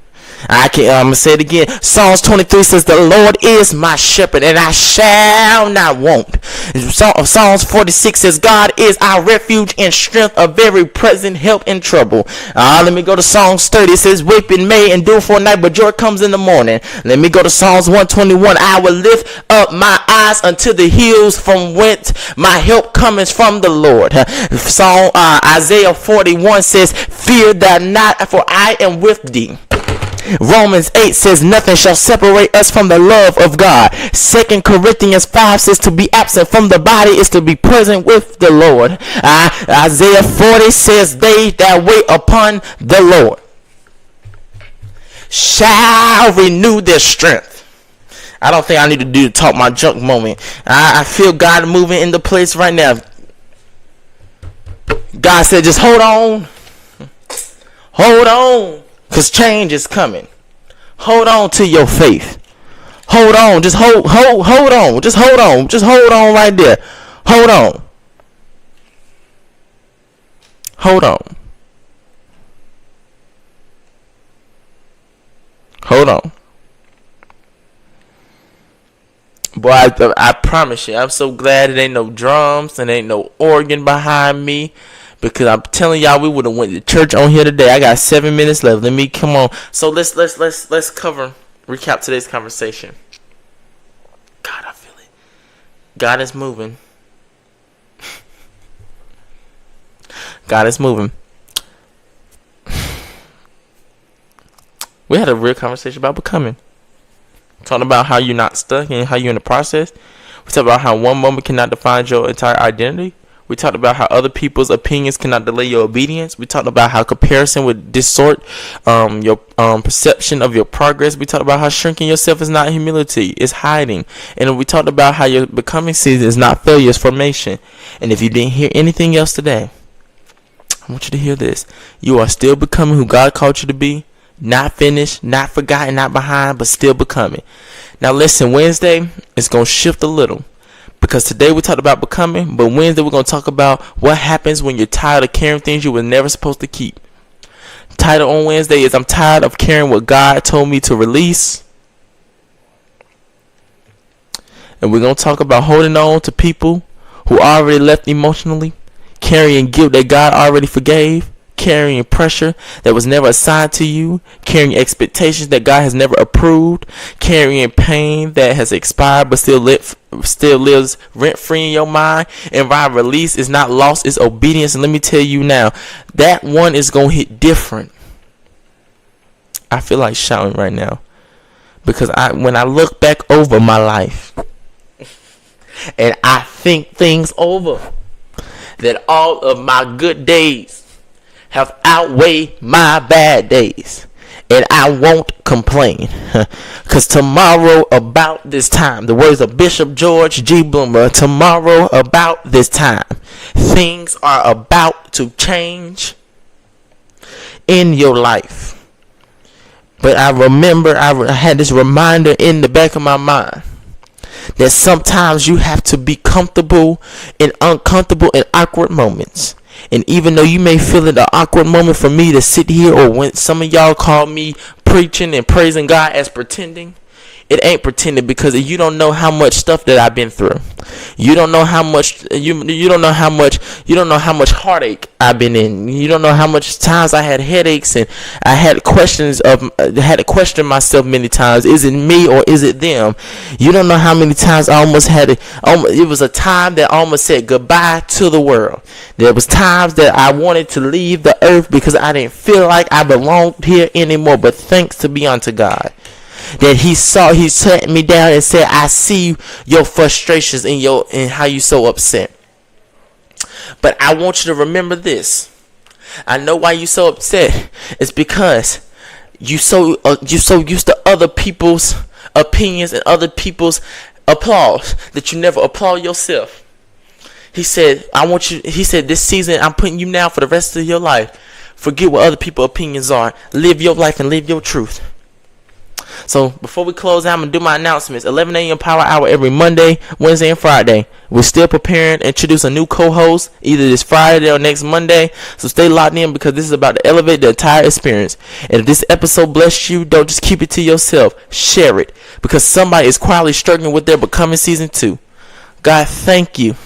S1: I'm gonna say it again. Psalms 23 says, the Lord is my shepherd, and I shall not want. Psalms 46 says, God is our refuge and strength, a very present help in trouble. Let me go to Psalms 30. It says, weeping may endure for a night, but joy comes in the morning. Let me go to Psalms 121. I will lift up my eyes unto the hills, from whence my help cometh from the Lord. Isaiah 41 says, fear thou not, for I am with thee. Romans 8 says, nothing shall separate us from the love of God. 2 Corinthians 5 says, to be absent from the body is to be present with the Lord. Isaiah 40 says, they that wait upon the Lord shall renew their strength. I don't think I need to do the talk my junk moment. I feel God moving in the place right now. God said, just hold on. Hold on. Because change is coming. Hold on to your faith. Hold on. Just hold on. Just hold on. Just hold on right there. Hold on. Hold on. Hold on. Boy, I promise you, I'm so glad it ain't no drums and ain't no organ behind me. Because I'm telling y'all, we would have went to church on here today. I got 7 minutes left. Let me come on. So let's recap today's conversation. God, I feel it. God is moving. God is moving. We had a real conversation about becoming. Talking about how you're not stuck and how you're in the process. We talked about how one moment cannot define your entire identity. We talked about how other people's opinions cannot delay your obedience. We talked about how comparison would distort your perception of your progress. We talked about how shrinking yourself is not humility, it's hiding. And we talked about how your becoming season is not failure, it's formation. And if you didn't hear anything else today, I want you to hear this. You are still becoming who God called you to be, Not finished, not forgotten, not behind, but still becoming. Now listen, Wednesday is going to shift a little. Because today we talked about becoming, but Wednesday we're going to talk about what happens when you're tired of carrying things you were never supposed to keep. Title on Wednesday is I'm tired of carrying what God told me to release. And we're going to talk about holding on to people who already left emotionally, carrying guilt that God already forgave, carrying pressure that was never assigned to you, carrying expectations that God has never approved, carrying pain that has expired but still lives rent-free in your mind. And by release is not loss, it's obedience. And let me tell you now, that one is going to hit different. I feel like shouting right now. Because when I look back over my life and I think things over, that all of my good days have outweighed my bad days. And I won't complain. Because tomorrow about this time, the words of Bishop George G. Bloomer, tomorrow about this time, things are about to change in your life. But I remember I had this reminder in the back of my mind that sometimes you have to be comfortable in uncomfortable and awkward moments. And even though you may feel it an awkward moment for me to sit here, or when some of y'all call me preaching and praising God as pretending, it ain't pretending, because you don't know how much stuff that I've been through. You don't know how much you don't know how much heartache I've been in. You don't know how much times I had headaches, and I had to question myself many times. Is it me or is it them? You don't know how many times I almost had it was a time that I almost said goodbye to the world. There was times that I wanted to leave the earth because I didn't feel like I belonged here anymore. But thanks to be unto God that he sat me down and said, I see your frustrations and how you so upset. But I want you to remember this. I know why you so upset. It's because you so used to other people's opinions and other people's applause that you never applaud yourself. He said, this season I'm putting you now for the rest of your life. Forget what other people's opinions are. Live your life and live your truth. So before we close out, I'm going to do my announcements. 11 a.m. Power Hour every Monday, Wednesday, and Friday. We're still preparing to introduce a new co-host either this Friday or next Monday. So stay locked in, because this is about to elevate the entire experience. And if this episode blessed you, don't just keep it to yourself. Share it, because somebody is quietly struggling with their becoming season 2. God, thank you.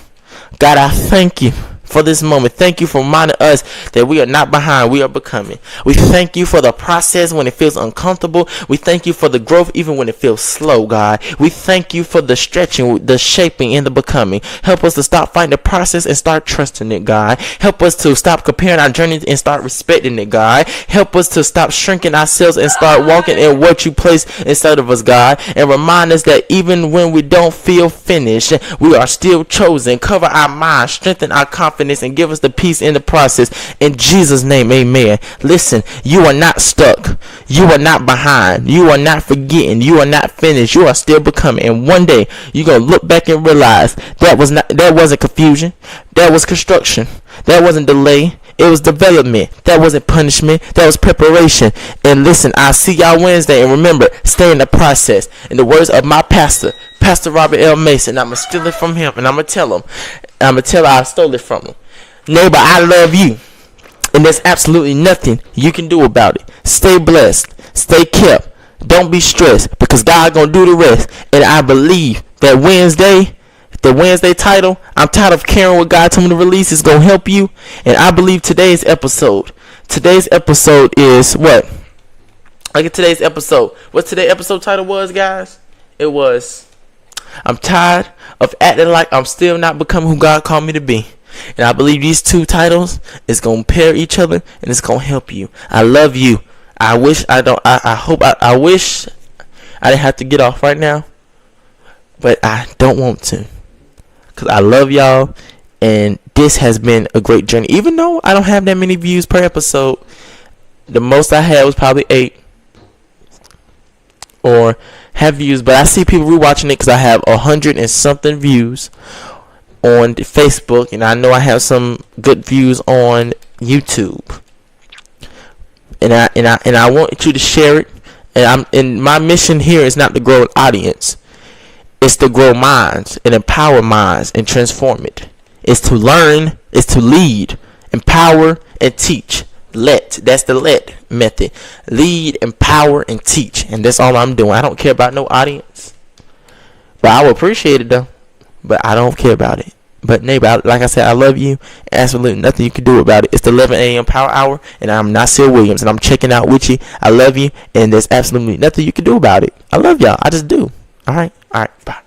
S1: God, I thank you for this moment. Thank you for reminding us that we are not behind, we are becoming. We thank you for the process when it feels uncomfortable. We thank you for the growth even when it feels slow, God. We thank you for the stretching, the shaping, and the becoming. Help us to stop fighting the process and start trusting it, God. Help us to stop comparing our journey and start respecting it, God. Help us to stop shrinking ourselves and start walking in what you place inside of us, God. And remind us that even when we don't feel finished, we are still chosen. Cover our minds, strengthen our confidence, and give us the peace in the process. In Jesus' name, amen. Listen, you are not stuck. You are not behind. You are not forgetting. You are not finished. You are still becoming. And one day, you're going to look back and realize that wasn't confusion. That was construction. That wasn't delay. It was development. That wasn't punishment. That was preparation. And listen, I'll see y'all Wednesday. And remember, stay in the process. In the words of my pastor, Pastor Robert L. Mason, I'm going to steal it from him. And I'm going to tell him. I stole it from him. Neighbor, I love you. And there's absolutely nothing you can do about it. Stay blessed. Stay kept. Don't be stressed, because God going to do the rest. And I believe that the Wednesday title, I'm tired of carrying what God told me to release, is going to help you. And I believe today's episode is what? Look at today's episode. What today's episode title was, guys? It was, I'm tired of acting like I'm still not becoming who God called me to be. And I believe these two titles is going to pair each other, and it's going to help you. I love you. I wish I wish I didn't have to get off right now, but I don't want to, because I love y'all, and this has been a great journey. Even though I don't have that many views per episode, the most I had was probably 8 or have views, but I see people rewatching it because I have 100 and something views on Facebook, and I know I have some good views on YouTube. And I want you to share it. And my mission here is not to grow an audience. It's to grow minds and empower minds and transform it. It's to learn. It's to lead, empower, and teach. That's the let method. Lead, empower, and teach. And that's all I'm doing. I don't care about no audience. But I would appreciate it though. But I don't care about it. But neighbor, like I said, I love you. Absolutely nothing you can do about it. It's the 11 a.m. Power Hour, and I'm Nasir Williams, and I'm checking out with you. I love you, and there's absolutely nothing you can do about it. I love y'all. I just do. All right, bye.